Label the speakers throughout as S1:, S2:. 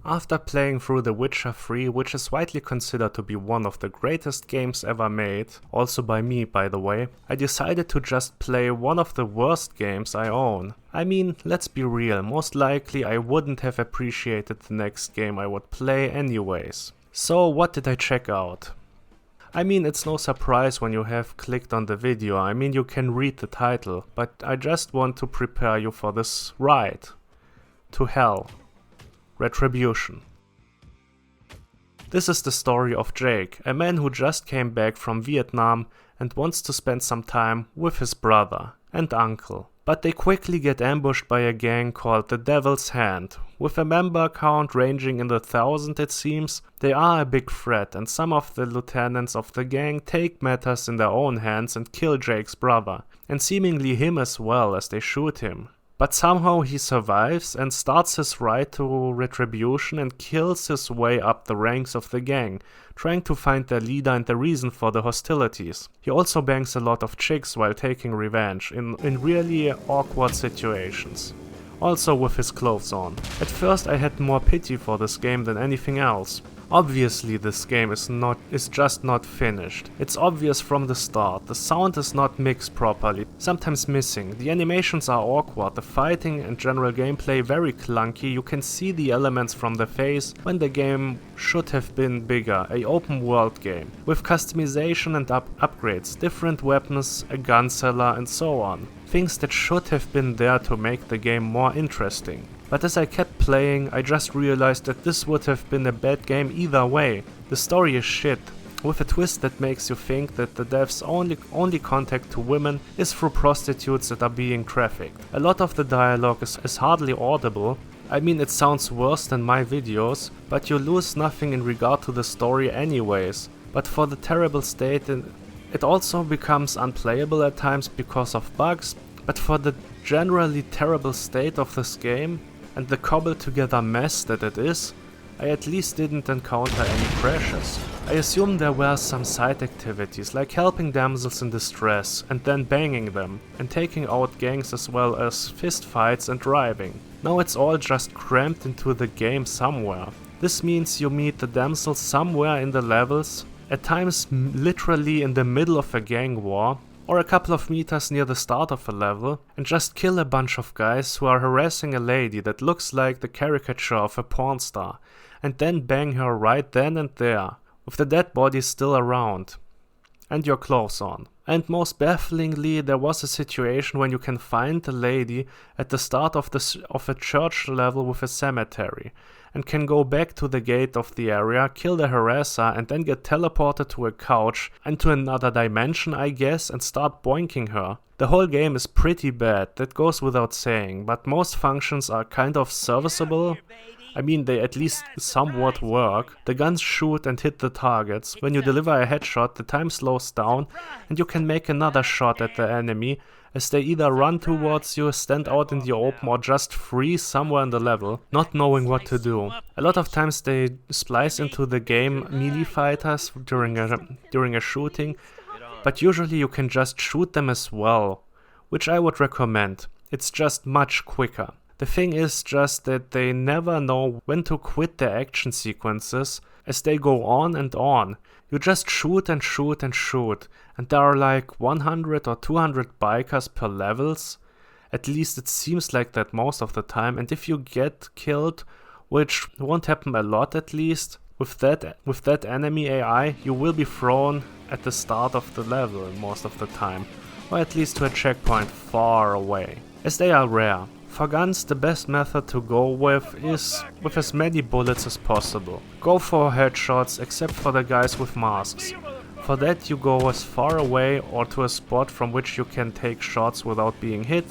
S1: After playing through The Witcher 3, which is widely considered to be one of the greatest games ever made, also by me by the way, I decided to just play one of the worst games I own. I mean, let's be real, most likely I wouldn't have appreciated the next game I would play anyways. So what did I check out? I mean, it's no surprise when you have clicked on the video, I mean you can read the title, but I just want to prepare you for this ride to hell. Retribution. This is the story of Jake, a man who just came back from Vietnam and wants to spend some time with his brother and uncle. But they quickly get ambushed by a gang called the Devil's Hand. With a member count ranging in the thousands it seems, they are a big threat and some of the lieutenants of the gang take matters in their own hands and kill Jake's brother, and seemingly him as well as they shoot him. But somehow he survives and starts his ride to Retribution and kills his way up the ranks of the gang, trying to find their leader and the reason for the hostilities. He also bangs a lot of chicks while taking revenge in really awkward situations. Also with his clothes on. At first I had more pity for this game than anything else. Obviously this game is just not finished. It's obvious from the start. The sound is not mixed properly, sometimes missing. The animations are awkward, the fighting and general gameplay very clunky. You can see the elements from the face when the game should have been bigger, a open world game. With customization and upgrades, different weapons, a gun seller and so on. Things that should have been there to make the game more interesting. But as I kept playing, I just realized that this would have been a bad game either way. The story is shit, with a twist that makes you think that the devs' only contact to women is through prostitutes that are being trafficked. A lot of the dialogue is hardly audible. I mean, it sounds worse than my videos, but you lose nothing in regard to the story anyways. But for the terrible state, it also becomes unplayable at times because of bugs, but for the generally terrible state of this game, and the cobbled together mess that it is, I at least didn't encounter any crashes. I assume there were some side activities like helping damsels in distress and then banging them, and taking out gangs as well as fist fights and driving. Now it's all just crammed into the game somewhere. This means you meet the damsels somewhere in the levels, at times literally in the middle of a gang war, or a couple of meters near the start of a level, and just kill a bunch of guys who are harassing a lady that looks like the caricature of a porn star, and then bang her right then and there, with the dead body still around, and your clothes on. And most bafflingly, there was a situation when you can find the lady at the start of a church level with a cemetery, and can go back to the gate of the area, kill the harasser, and then get teleported to a couch and to another dimension I guess, and start boinking her. The whole game is pretty bad, that goes without saying, but most functions are kind of serviceable. I mean, they at least somewhat work. The guns shoot and hit the targets. When you deliver a headshot, the time slows down and you can make another shot at the enemy as they either run towards you, stand out in the open, or just freeze somewhere in the level, not knowing what to do. A lot of times they splice into the game melee fighters during a shooting, but usually you can just shoot them as well, which I would recommend. It's just much quicker. The thing is just that they never know when to quit their action sequences as they go on and on. You just shoot and shoot and shoot, and there are like 100 or 200 bikers per levels. At least it seems like that most of the time, and if you get killed, which won't happen a lot at least, with that enemy AI, you will be thrown at the start of the level most of the time, or at least to a checkpoint far away, as they are rare. For guns, the best method to go with is with as many bullets as possible. Go for headshots, except for the guys with masks. For that you go as far away or to a spot from which you can take shots without being hit,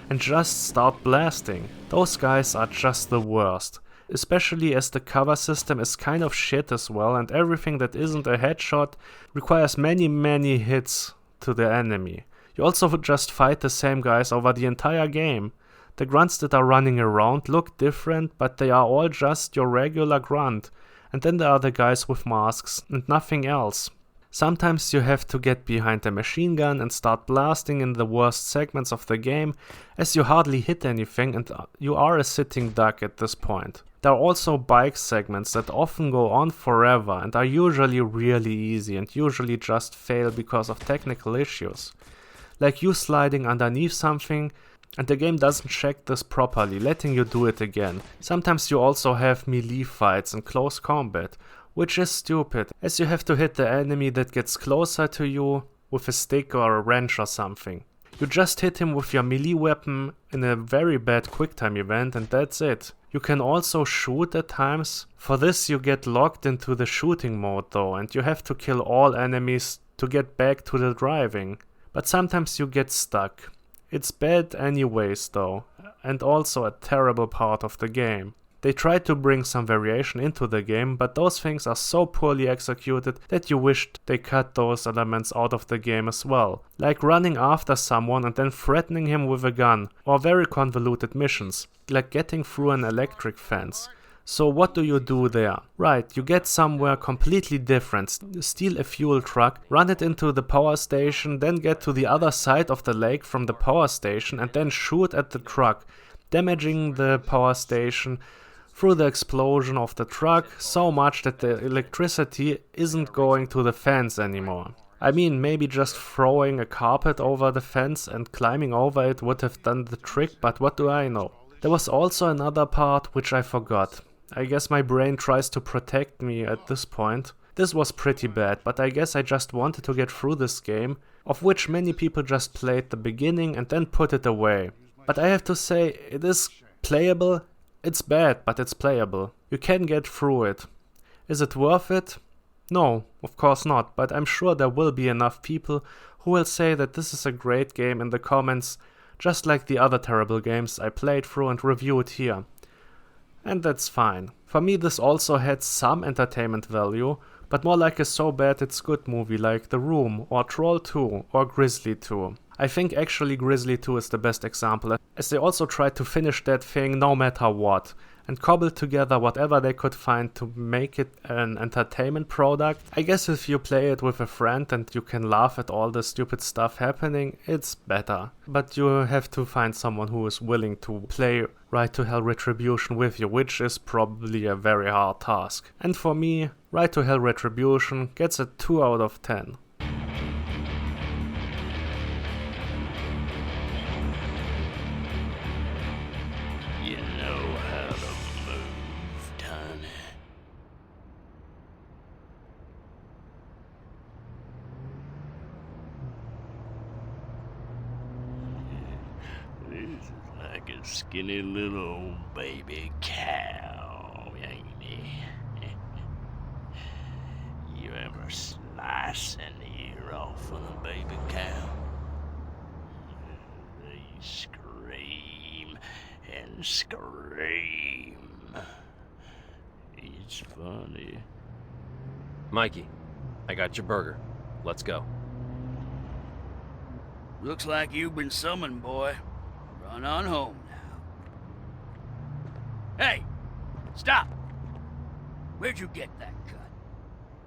S1: and just start blasting. Those guys are just the worst. Especially as the cover system is kind of shit as well, and everything that isn't a headshot requires many hits to the enemy. You also just fight the same guys over the entire game. The grunts that are running around look different, but they are all just your regular grunt. And then there are the guys with masks and nothing else. Sometimes you have to get behind a machine gun and start blasting in the worst segments of the game, as you hardly hit anything and you are a sitting duck at this point. There are also bike segments that often go on forever and are usually really easy and usually just fail because of technical issues. Like you sliding underneath something and the game doesn't check this properly, letting you do it again. Sometimes you also have melee fights in close combat, which is stupid, as you have to hit the enemy that gets closer to you with a stick or a wrench or something. You just hit him with your melee weapon in a very bad quicktime event and that's it. You can also shoot at times. For this you get locked into the shooting mode though, and you have to kill all enemies to get back to the driving. But sometimes you get stuck. It's bad anyways though, and also a terrible part of the game. They tried to bring some variation into the game, but those things are so poorly executed that you wished they cut those elements out of the game as well. Like running after someone and then threatening him with a gun, or very convoluted missions, like getting through an electric fence. So what do you do there? Right, you get somewhere completely different, steal a fuel truck, run it into the power station, then get to the other side of the lake from the power station and then shoot at the truck, damaging the power station through the explosion of the truck so much that the electricity isn't going to the fence anymore. I mean, maybe just throwing a carpet over the fence and climbing over it would have done the trick, but what do I know? There was also another part which I forgot. I guess my brain tries to protect me at this point. This was pretty bad, but I guess I just wanted to get through this game, of which many people just played the beginning and then put it away. But I have to say, it is playable. It's bad, but it's playable. You can get through it. Is it worth it? No, of course not, but I'm sure there will be enough people who will say that this is a great game in the comments, just like the other terrible games I played through and reviewed here. And that's fine. For me this also had some entertainment value, but more like a so bad it's good movie like The Room or Troll 2 or Grizzly 2. I think actually Grizzly 2 is the best example, as they also tried to finish that thing no matter what, and cobbled together whatever they could find to make it an entertainment product. I guess if you play it with a friend and you can laugh at all the stupid stuff happening, it's better. But you have to find someone who is willing to play Right to Hell Retribution with you, which is probably a very hard task. And for me, Right to Hell Retribution gets a 2 out of 10.
S2: This is like a skinny little old baby cow, ain't he? You ever slice an ear off of a baby cow? They scream and scream. It's funny.
S3: Mikey, I got your burger. Let's go.
S4: Looks like you've been summoned, boy. Run on home now. Hey! Stop! Where'd you get that?